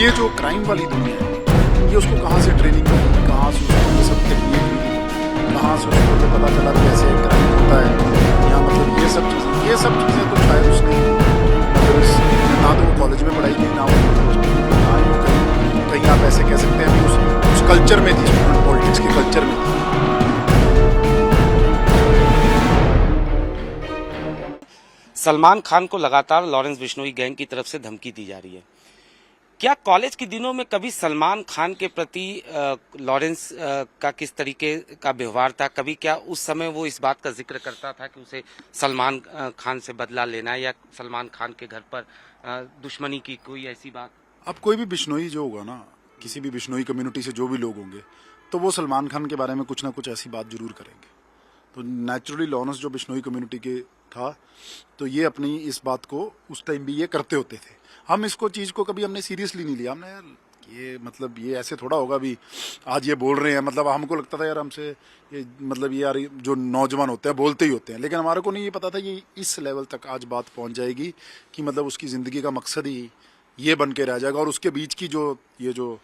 ये जो क्राइम वाली दुनिया है, ये उसको कहाँ से ट्रेनिंग मिली, कहाँ से उसको ये सब टेक्निक मिली, कहाँ से उसको तो पता चला कैसे क्राइम होता है, या मतलब ये सब चीज़ें तो शायद उसने मतलब ना तो वो कॉलेज में पढ़ाई की, ना वो कहीं आप ऐसे कह सकते हैं कि उस कल्चर में थी, स्टूडेंट पॉलिटिक्स के कल्चर में थी। सलमान खान को लगातार लॉरेंस बिश्नोई गैंग की तरफ से धमकी दी जा रही है। क्या कॉलेज के दिनों में कभी सलमान खान के प्रति लॉरेंस का किस तरीके का व्यवहार था? कभी क्या उस समय वो इस बात का जिक्र करता था कि उसे सलमान खान से बदला लेना है या सलमान खान के घर पर दुश्मनी की कोई ऐसी बात? अब कोई भी बिश्नोई जो होगा ना, किसी भी बिश्नोई कम्युनिटी से जो भी लोग होंगे, तो वो सलमान खान के बारे में कुछ ना कुछ ऐसी बात जरूर करेंगे। तो नेचुरली लॉरेंस जो बिश्नोई कम्युनिटी के था, तो ये अपनी इस बात को उस टाइम भी ये करते होते थे। हम इसको चीज़ को कभी हमने सीरियसली नहीं लिया। हमने यार ये मतलब ये ऐसे थोड़ा होगा भी आज ये बोल रहे हैं, मतलब हमको लगता था यार हमसे ये मतलब ये यार जो नौजवान होते हैं बोलते ही होते हैं, लेकिन हमारे को नहीं ये पता था ये इस लेवल तक आज बात पहुंच जाएगी कि मतलब उसकी ज़िंदगी का मकसद ही ये बन के रह जाएगा, और उसके बीच की जो ये जो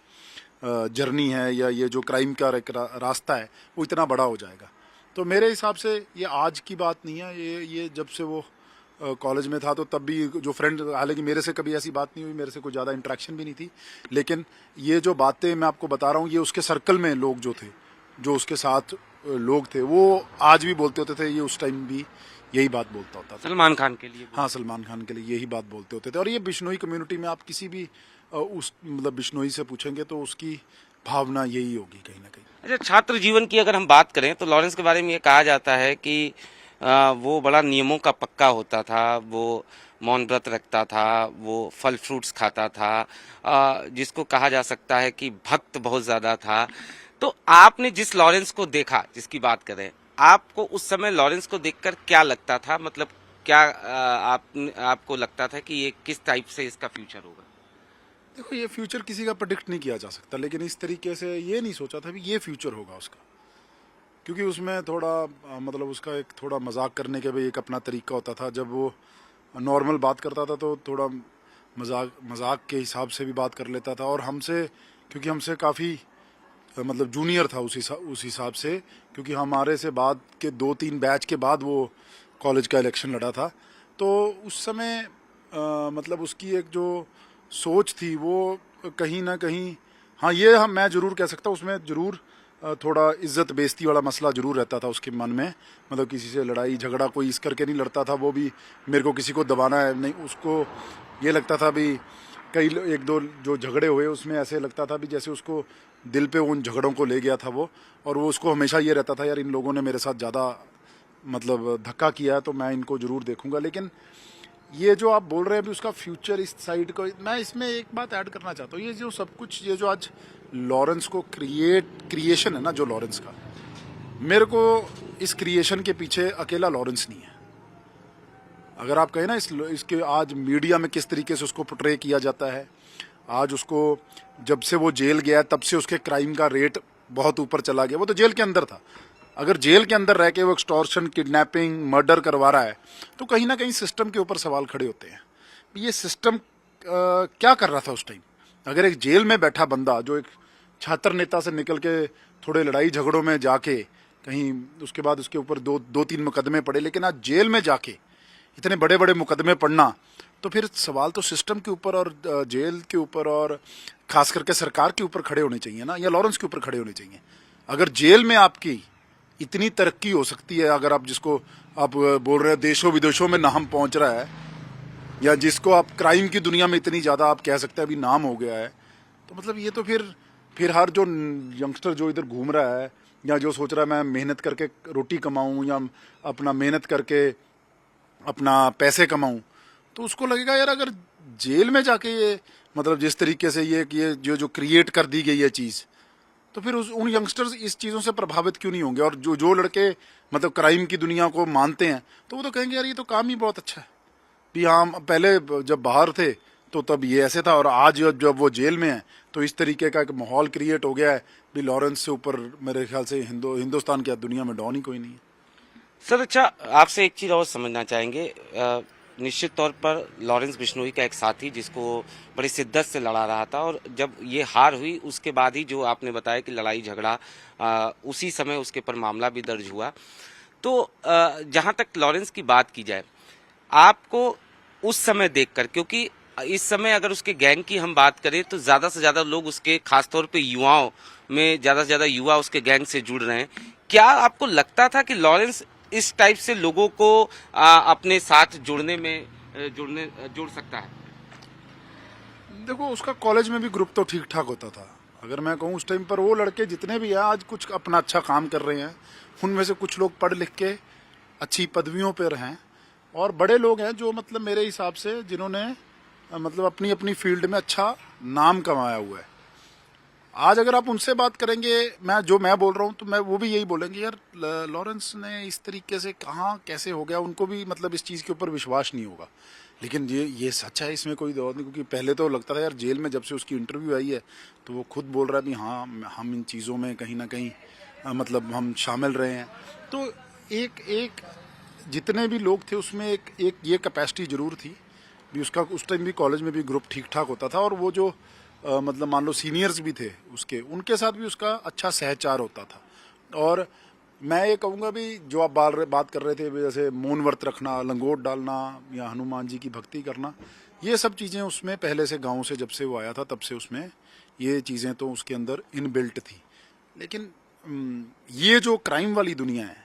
जर्नी है या ये जो क्राइम का रास्ता है वो इतना बड़ा हो जाएगा। तो मेरे हिसाब से ये आज की बात नहीं है, ये जब से वो कॉलेज में था तो तब भी जो फ्रेंड, हालांकि मेरे से कभी ऐसी बात नहीं हुई, मेरे से कोई ज़्यादा इंटरेक्शन भी नहीं थी, लेकिन ये जो बातें मैं आपको बता रहा हूँ ये उसके सर्कल में लोग जो थे, जो उसके साथ लोग थे, वो आज भी बोलते होते थे, ये उस टाइम भी यही बात बोलता होता था सलमान खान के लिए? हाँ, सलमान खान के लिए यही बात बोलते होते थे। और ये बिश्नोई कम्युनिटी में आप किसी भी उस मतलब बिश्नोई से पूछेंगे तो उसकी भावना यही होगी कहीं ना कहीं। अच्छा, छात्र जीवन की अगर हम बात करें तो लॉरेंस के बारे में ये कहा जाता है कि वो बड़ा नियमों का पक्का होता था, वो मौन व्रत रखता था, वो फल फ्रूट्स खाता था, जिसको कहा जा सकता है कि भक्त बहुत ज़्यादा था। तो आपने जिस लॉरेंस को देखा, जिसकी बात करें, आपको उस समय लॉरेंस को देखकर क्या लगता था? मतलब क्या आपको लगता था कि ये किस टाइप से इसका फ्यूचर होगा? देखो, ये फ्यूचर किसी का प्रेडिक्ट नहीं किया जा सकता, लेकिन इस तरीके से ये नहीं सोचा था कि ये फ्यूचर होगा उसका, क्योंकि उसमें थोड़ा मतलब उसका एक थोड़ा मजाक करने का भी एक अपना तरीका होता था। जब वो नॉर्मल बात करता था तो थोड़ा मजाक के हिसाब से भी बात कर लेता था, और हमसे, क्योंकि हमसे काफ़ी मतलब जूनियर था उस हिसाब से, क्योंकि हमारे से बाद के 2-3 बैच के बाद वो कॉलेज का इलेक्शन लड़ा था, तो उस समय मतलब उसकी एक जो सोच थी वो कहीं ना कहीं, हाँ ये मैं ज़रूर कह सकता हूँ, उसमें ज़रूर थोड़ा इज्जत बेइज्जती वाला मसला ज़रूर रहता था उसके मन में। मतलब किसी से लड़ाई झगड़ा कोई इस करके नहीं लड़ता था वो भी, मेरे को किसी को दबाना है नहीं, उसको ये लगता था भी कई एक दो जो झगड़े हुए उसमें ऐसे लगता था भी जैसे उसको दिल पे उन झगड़ों को ले गया था वो, और वो उसको हमेशा ये रहता था यार इन लोगों ने मेरे साथ ज़्यादा मतलब धक्का किया है तो मैं इनको ज़रूर देखूंगा। लेकिन ये जो आप बोल रहे हैं अभी उसका फ्यूचर इस साइड को, मैं इसमें एक बात ऐड करना चाहता हूँ। ये जो सब कुछ, ये जो आज लॉरेंस को क्रिएशन है ना जो लॉरेंस का, मेरे को इस क्रिएशन के पीछे अकेला लॉरेंस नहीं है। अगर आप कहें ना इसके आज मीडिया में किस तरीके से उसको पोर्ट्रे किया जाता है, आज उसको जब से वो जेल गया तब से उसके क्राइम का रेट बहुत ऊपर चला गया। वो तो जेल के अंदर था, अगर जेल के अंदर रह के वो एक्सटॉर्शन, किडनैपिंग, मर्डर करवा रहा है तो कहीं ना कहीं सिस्टम के ऊपर सवाल खड़े होते हैं। ये सिस्टम क्या कर रहा था उस टाइम? अगर एक जेल में बैठा बंदा जो एक छात्र नेता से निकल के थोड़े लड़ाई झगड़ों में जाके कहीं, उसके बाद उसके ऊपर दो तीन मुकदमे पड़े, लेकिन आज जेल में जाके इतने बड़े बड़े मुकदमे पड़ना, तो फिर सवाल तो सिस्टम के ऊपर और जेल के ऊपर और खास करके सरकार के ऊपर खड़े होने चाहिए ना, या लॉरेंस के ऊपर खड़े होने चाहिए। अगर जेल में आपकी इतनी तरक्की हो सकती है, अगर आप जिसको आप बोल रहे हैं देशों विदेशों में नाम पहुंच रहा है, या जिसको आप क्राइम की दुनिया में इतनी ज़्यादा आप कह सकते हैं अभी नाम हो गया है, तो मतलब ये तो फिर हर जो यंगस्टर जो इधर घूम रहा है या जो सोच रहा है मैं मेहनत करके रोटी कमाऊं या अपना मेहनत करके अपना पैसे कमाऊं, तो उसको लगेगा यार अगर जेल में जाके ये मतलब जिस तरीके से ये जो क्रिएट कर दी गई है चीज़, तो फिर उन यंगस्टर्स इस चीज़ों से प्रभावित क्यों नहीं होंगे? और जो लड़के मतलब क्राइम की दुनिया को मानते हैं तो वो तो कहेंगे यार ये तो काम ही बहुत अच्छा है भी, हाँ पहले जब बाहर थे तो तब ये ऐसे था, और आज जब वो जेल में है तो इस तरीके का एक माहौल क्रिएट हो गया है भी लॉरेंस से ऊपर मेरे ख्याल से हिंदुस्तान की दुनिया में डॉन ही कोई नहीं है। सर अच्छा, आपसे एक चीज़ और समझना चाहेंगे। निश्चित तौर पर लॉरेंस बिश्नोई का एक साथी जिसको बड़ी शिद्दत से लड़ा रहा था, और जब ये हार हुई उसके बाद ही जो आपने बताया कि लड़ाई झगड़ा उसी समय उसके ऊपर मामला भी दर्ज हुआ। तो जहाँ तक लॉरेंस की बात की जाए, आपको उस समय देखकर, क्योंकि इस समय अगर उसके गैंग की हम बात करें तो ज़्यादा से ज़्यादा लोग उसके, खासतौर पे युवाओं में ज़्यादा से ज़्यादा युवा उसके गैंग से जुड़ रहे हैं, क्या आपको लगता था कि लॉरेंस इस टाइप से लोगों को अपने साथ जुड़ने में जुड़ सकता है? देखो, उसका कॉलेज में भी ग्रुप तो ठीक ठाक होता था। अगर मैं कहूँ उस टाइम पर वो लड़के जितने भी हैं आज कुछ अपना अच्छा काम कर रहे हैं, उनमें से कुछ लोग पढ़ लिख के अच्छी पदवियों पर हैं, और बड़े लोग हैं जो मतलब मेरे हिसाब से जिन्होंने मतलब अपनी अपनी फील्ड में अच्छा नाम कमाया हुआ है। आज अगर आप उनसे बात करेंगे, मैं बोल रहा हूँ, तो मैं वो भी यही बोलेंगे, यार लॉरेंस ने इस तरीके से कहाँ कैसे हो गया, उनको भी मतलब इस चीज़ के ऊपर विश्वास नहीं होगा। लेकिन ये सच है, इसमें कोई दौर नहीं, क्योंकि पहले तो लगता था यार जेल में जब से उसकी इंटरव्यू आई है तो वो खुद बोल रहा है भी हाँ हम इन चीज़ों में कहीं ना कहीं मतलब हम शामिल रहे हैं। तो एक एक जितने भी लोग थे उसमें एक ये कैपेसिटी जरूर थी भी उसका। उस टाइम भी कॉलेज में भी ग्रुप ठीक ठाक होता था, और वो जो मतलब मान लो सीनियर्स भी थे उसके, उनके साथ भी उसका अच्छा सहचार होता था। और मैं ये कहूँगा भी जो आप बात कर रहे थे जैसे मौन व्रत रखना, लंगोट डालना, या हनुमान जी की भक्ति करना, ये सब चीज़ें उसमें पहले से, गांव से जब से वो आया था तब से उसमें ये चीज़ें तो उसके अंदर इनबिल्ट थी। लेकिन ये जो क्राइम वाली दुनिया है,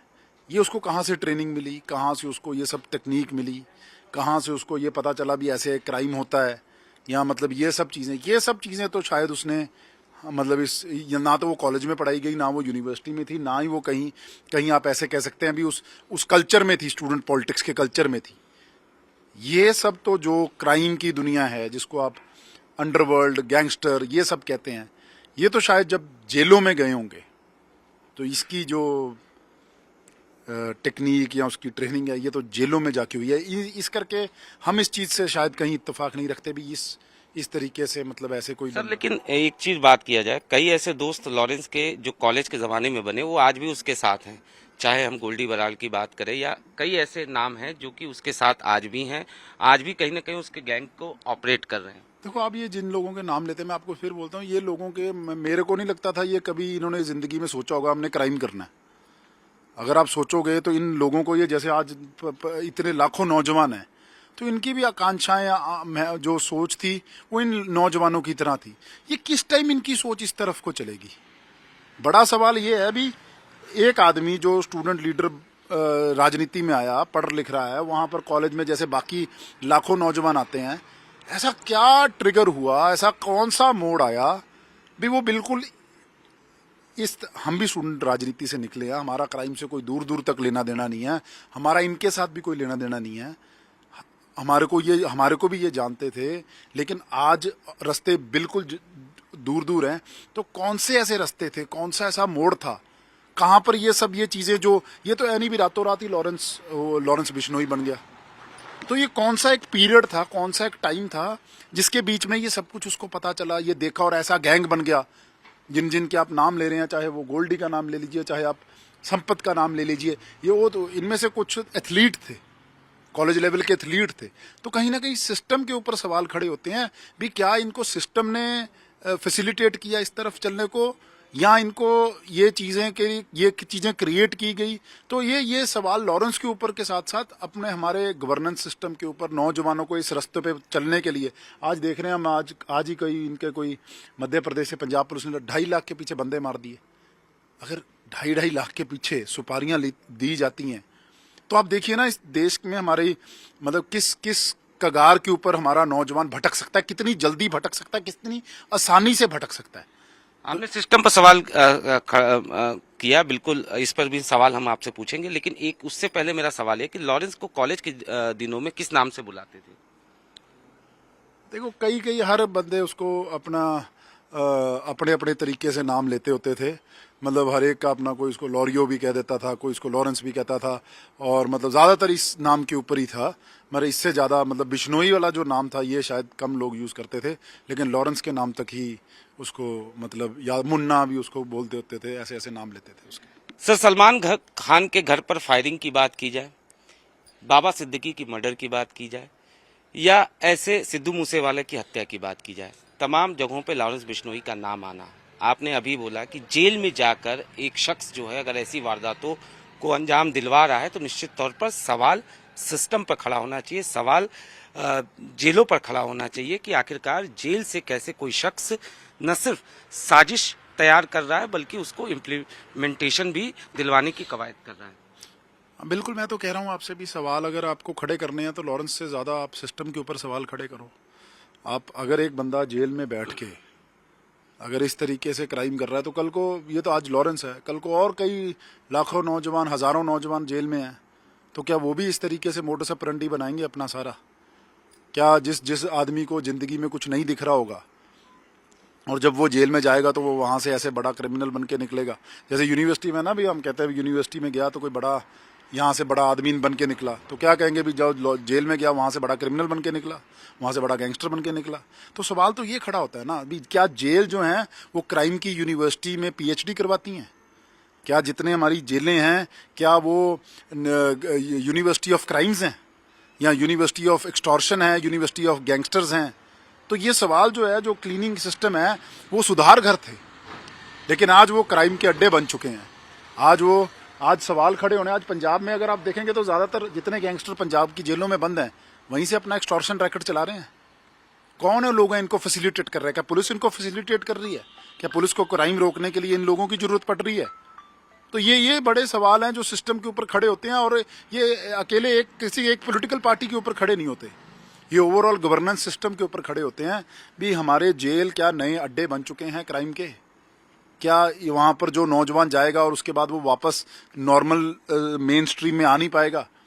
ये उसको कहाँ से ट्रेनिंग मिली, कहाँ से उसको ये सब टेक्निक मिली, कहाँ से उसको ये पता चला भी ऐसे क्राइम होता है, या मतलब ये सब चीज़ें तो शायद उसने मतलब ना तो वो कॉलेज में पढ़ाई गई, ना वो यूनिवर्सिटी में थी, ना ही वो कहीं कहीं आप ऐसे कह सकते हैं भी उस कल्चर में थी, स्टूडेंट पॉलिटिक्स के कल्चर में थी। ये सब तो जो क्राइम की दुनिया है जिसको आप अंडरवर्ल्ड, गैंगस्टर ये सब कहते हैं, ये तो शायद जब जेलों में गए होंगे तो इसकी जो टेक्निक या उसकी ट्रेनिंग है ये तो जेलों में जाके हुई है। इस करके हम इस चीज़ से शायद कहीं इत्तेफाक नहीं रखते भी इस तरीके से मतलब ऐसे कोई सर, लेकिन एक चीज बात किया जाए, कई ऐसे दोस्त लॉरेंस के जो कॉलेज के जमाने में बने वो आज भी उसके साथ हैं, चाहे हम गोल्डी बराल की बात करें, या कई ऐसे नाम हैं जो कि उसके साथ आज भी हैं, आज भी कहीं ना कहीं उसके गैंग को ऑपरेट कर रहे हैं। देखो, आप ये जिन लोगों के नाम लेते हैं, मैं आपको फिर बोलता हूँ, ये लोगों के मेरे को नहीं लगता था ये कभी इन्होंने जिंदगी में सोचा होगा हमने क्राइम करना है। अगर आप सोचोगे तो इन लोगों को ये जैसे आज इतने लाखों नौजवान हैं, तो इनकी भी आकांक्षाएं जो सोच थी वो इन नौजवानों की तरह थी। ये किस टाइम इनकी सोच इस तरफ को चलेगी? बड़ा सवाल ये है भी। एक आदमी जो स्टूडेंट लीडर राजनीति में आया, पढ़ लिख रहा है, वहां पर कॉलेज में जैसे बाकी लाखों नौजवान आते हैं, ऐसा क्या ट्रिगर हुआ, ऐसा कौन सा मोड़ आया भी वो बिल्कुल हम भी स्टूडेंट राजनीति से निकले हैं, हमारा क्राइम से कोई दूर दूर तक लेना देना नहीं है, हमारा इनके साथ भी कोई लेना देना नहीं है, हमारे को भी ये जानते थे, लेकिन आज रास्ते बिल्कुल दूर दूर हैं। तो कौन से ऐसे रास्ते थे, कौन सा ऐसा मोड़ था, कहाँ पर ये चीजें जो ये तो यानी भी रातों रात ही लॉरेंस बिश्नोई बन गया। तो ये कौन सा एक पीरियड था, कौन सा एक टाइम था जिसके बीच में ये सब कुछ उसको पता चला, ये देखा और ऐसा गैंग बन गया। जिन जिन के आप नाम ले रहे हैं, चाहे वो गोल्डी का नाम ले लीजिए, चाहे आप संपत का नाम ले लीजिए, ये वो तो इनमें से कुछ एथलीट थे, कॉलेज लेवल के एथलीट थे। तो कहीं ना कहीं सिस्टम के ऊपर सवाल खड़े होते हैं भी क्या इनको सिस्टम ने फैसिलिटेट किया इस तरफ चलने को, या इनको ये चीजें क्रिएट की गई। तो ये सवाल लॉरेंस के ऊपर के साथ साथ अपने हमारे गवर्नेंस सिस्टम के ऊपर, नौजवानों को इस रास्ते पे चलने के लिए आज देख रहे हैं हम। आज ही कोई मध्य प्रदेश से पंजाब पुलिस ने 2.5 लाख के पीछे बंदे मार दिए। अगर 2.5 लाख के पीछे सुपारियां दी जाती हैं तो आप देखिए ना इस देश में हमारी मतलब किस कगार के ऊपर हमारा नौजवान भटक सकता है, कितनी जल्दी भटक सकता है, कितनी आसानी से भटक सकता है। आपने सिस्टम पर सवाल किया, बिल्कुल इस पर भी सवाल हम आपसे पूछेंगे, लेकिन एक उससे पहले मेरा सवाल है कि लॉरेंस को कॉलेज के दिनों में किस नाम से बुलाते थे? देखो, कई हर बंदे उसको अपने अपने तरीके से नाम लेते होते थे। मतलब हर एक का अपना, कोई इसको लॉरियो भी कह देता था, कोई इसको लॉरेंस भी कहता था, और मतलब ज़्यादातर इस नाम के ऊपर ही था। मगर इससे ज़्यादा मतलब बिश्नोई वाला जो नाम था ये शायद कम लोग यूज़ करते थे, लेकिन लॉरेंस के नाम तक ही उसको मतलब, या मुन्ना भी उसको बोलते होते थे, ऐसे ऐसे नाम लेते थे उसके। सर, सलमान खान के घर पर फायरिंग की बात की जाए, बाबा सिद्दीकी की मर्डर की बात की जाए या ऐसे सिद्धू मूसेवाले की हत्या की बात की जाए, तमाम जगहों पे लॉरेंस बिश्नोई का नाम आना। आपने अभी बोला कि जेल में जाकर एक शख्स जो है अगर ऐसी वारदातों को अंजाम दिलवा रहा है तो निश्चित तौर पर सवाल सिस्टम पर खड़ा होना चाहिए, सवाल जेलों पर खड़ा होना चाहिए कि आखिरकार जेल से कैसे कोई शख्स न सिर्फ साजिश तैयार कर रहा है बल्कि उसको इम्प्लीमेंटेशन भी दिलवाने की कवायद कर रहा है। बिल्कुल, मैं तो कह रहा हूँ आपसे भी सवाल अगर आपको खड़े करने हैं तो लॉरेंस से ज़्यादा आप सिस्टम के ऊपर सवाल खड़े करो। आप अगर एक बंदा जेल में बैठ के अगर इस तरीके से क्राइम कर रहा है तो कल को, ये तो आज लॉरेंस है, कल को और कई लाखों नौजवान, हज़ारों नौजवान जेल में हैं, तो क्या वो भी इस तरीके से मोटस ऑपरेंडी बनाएंगे अपना सारा? क्या जिस जिस आदमी को ज़िंदगी में कुछ नहीं दिख रहा होगा और जब वो जेल में जाएगा तो वो वहाँ से ऐसे बड़ा क्रिमिनल बन के निकलेगा? जैसे यूनिवर्सिटी में ना भी हम कहते हैं यूनिवर्सिटी में गया तो कोई बड़ा यहाँ से बड़ा आदमी बन के निकला, तो क्या कहेंगे भी जब जेल में गया वहाँ से बड़ा क्रिमिनल बन के निकला, वहाँ से बड़ा गैंगस्टर बन के निकला। तो सवाल तो ये खड़ा होता है ना अभी, क्या जेल जो हैं वो क्राइम की यूनिवर्सिटी में पीएचडी करवाती हैं? क्या जितने हमारी जेलें हैं क्या वो यूनिवर्सिटी ऑफ क्राइम्स हैं या यूनिवर्सिटी ऑफ एक्सटॉर्शन है, यूनिवर्सिटी ऑफ गैंगस्टर्स हैं? तो ये सवाल जो है, जो क्लीनिंग सिस्टम है वो सुधार घर थे, लेकिन आज वो क्राइम के अड्डे बन चुके हैं। आज सवाल खड़े होने, आज पंजाब में अगर आप देखेंगे तो ज़्यादातर जितने गैंगस्टर पंजाब की जेलों में बंद हैं वहीं से अपना एक्सटॉर्शन रैकेट चला रहे हैं। कौन है लोग हैं इनको फैसिलिटेट कर रहे हैं? क्या पुलिस इनको फैसिलिटेट कर रही है? क्या पुलिस को क्राइम रोकने के लिए इन लोगों की जरूरत पड़ रही है? तो ये बड़े सवाल हैं जो सिस्टम के ऊपर खड़े होते हैं, और ये अकेले किसी एक पॉलिटिकल पार्टी के ऊपर खड़े नहीं होते, ये ओवरऑल गवर्नेंस सिस्टम के ऊपर खड़े होते हैं। भी हमारे जेल क्या नए अड्डे बन चुके हैं क्राइम के? क्या वहाँ पर जो नौजवान जाएगा और उसके बाद वो वापस नॉर्मल मेन स्ट्रीम में आ नहीं पाएगा?